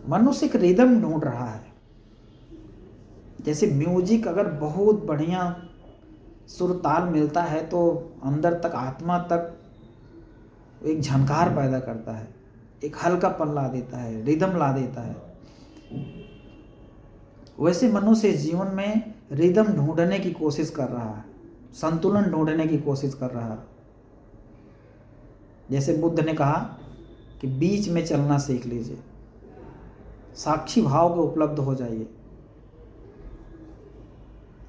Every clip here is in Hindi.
मनुष्य एक रिदम ढूंढ रहा है। जैसे म्यूजिक अगर बहुत बढ़िया सुर ताल मिलता है तो अंदर तक, आत्मा तक एक झनकार पैदा करता है, एक हल्कापन ला देता है, रिदम ला देता है। वैसे मनुष्य इस जीवन में रिदम ढूंढने की कोशिश कर रहा है, संतुलन ढूंढने की कोशिश कर रहा है। जैसे बुद्ध ने कहा कि बीच में चलना सीख लीजिए, साक्षी भाव को उपलब्ध हो जाइए।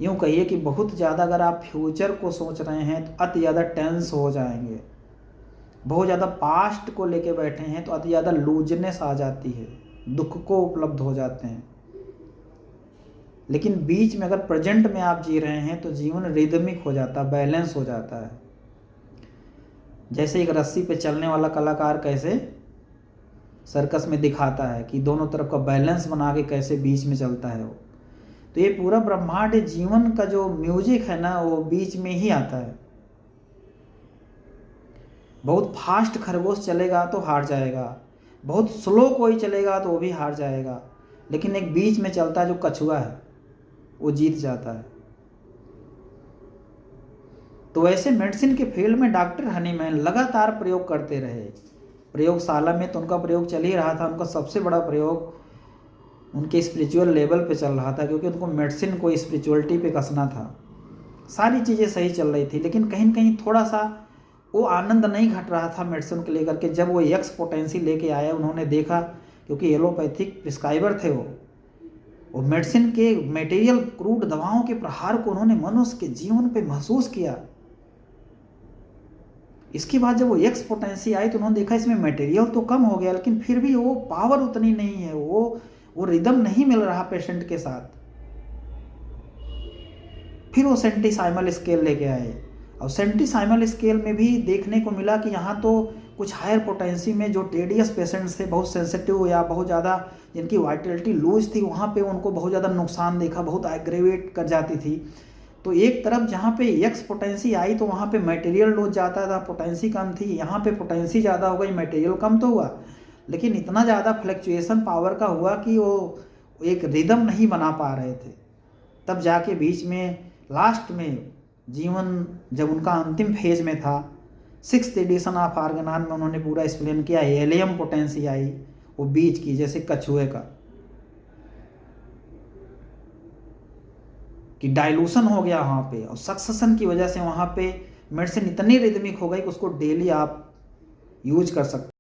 यूं कहिए कि बहुत ज़्यादा अगर आप फ्यूचर को सोच रहे हैं तो अति ज़्यादा टेंस हो जाएंगे। बहुत ज़्यादा पास्ट को लेके बैठे हैं तो अति ज़्यादा लूजनेस आ जाती है, दुख को उपलब्ध हो जाते हैं। लेकिन बीच में अगर प्रेजेंट में आप जी रहे हैं तो जीवन रिदमिक हो जाता है, बैलेंस हो जाता है। जैसे एक रस्सी पे चलने वाला कलाकार कैसे सर्कस में दिखाता है कि दोनों तरफ का बैलेंस बना के कैसे बीच में चलता है वो, तो ये पूरा ब्रह्मांड जीवन का जो म्यूजिक है ना, वो बीच में ही आता है। बहुत फास्ट खरगोश चलेगा तो हार जाएगा, बहुत स्लो कोई चलेगा तो वो भी हार जाएगा, लेकिन एक बीच में चलता है जो कछुआ है वो जीत जाता है। तो वैसे मेडिसिन के फील्ड में डॉक्टर हनीमैन लगातार प्रयोग करते रहे। प्रयोगशाला में तो उनका प्रयोग चल ही रहा था। उनका सबसे बड़ा प्रयोग उनके स्पिरिचुअल लेवल पे चल रहा था, क्योंकि उनको मेडिसिन को स्पिरिचुअलिटी पे कसना था। सारी चीज़ें सही चल रही थी, लेकिन कहीं न कहीं थोड़ा सा वो आनंद नहीं घट रहा था मेडिसिन को लेकर के। जब वो एक्स पोटेंसी लेके आया, उन्होंने देखा, क्योंकि एलोपैथिक प्रिस्क्राइबर थे वो मेडिसिन के मटेरियल क्रूड दवाओं के प्रहार को उन्होंने मनुष्य के जीवन पे महसूस किया। इसके बाद जब वो एक्स पोटेंसी आई तो उन्होंने देखा इसमें मटेरियल तो कम हो गया, लेकिन फिर भी वो पावर उतनी नहीं है, वो रिदम नहीं मिल रहा पेशेंट के साथ। फिर वो सेंटिसाइमल स्केल लेके आए, और सेंटिसाइमल स्केल में भी देखने को मिला कि यहाँ तो कुछ हायर पोटेंसी में जो टेडियस पेशेंट्स थे, बहुत सेंसिटिव या बहुत ज़्यादा जिनकी वाइटलिटी लूज थी, वहाँ पे उनको बहुत ज़्यादा नुकसान देखा, बहुत एग्रेवेट कर जाती थी। तो एक तरफ जहाँ पे एक्स पोटेंसी आई तो वहाँ पे मटेरियल लूज जाता था, पोटेंसी कम थी। यहाँ पे पोटेंसी ज़्यादा हो गई, मटेरियल कम तो हुआ, लेकिन इतना ज़्यादा फ्लक्चुएशन पावर का हुआ कि वो एक रिदम नहीं बना पा रहे थे। तब जाके बीच में लास्ट में जीवन जब उनका अंतिम फेज में था, 6th एडिशन ऑफ ऑर्गेनान में उन्होंने पूरा एक्सप्लेन किया, एलियम पोटेंसी आई वो बीच की, जैसे कछुए का, कि डाइल्यूशन हो गया वहाँ पे, और सक्सेशन की वजह से वहाँ पे मेडिसिन इतनी रिदमिक हो गई कि उसको डेली आप यूज कर सकते।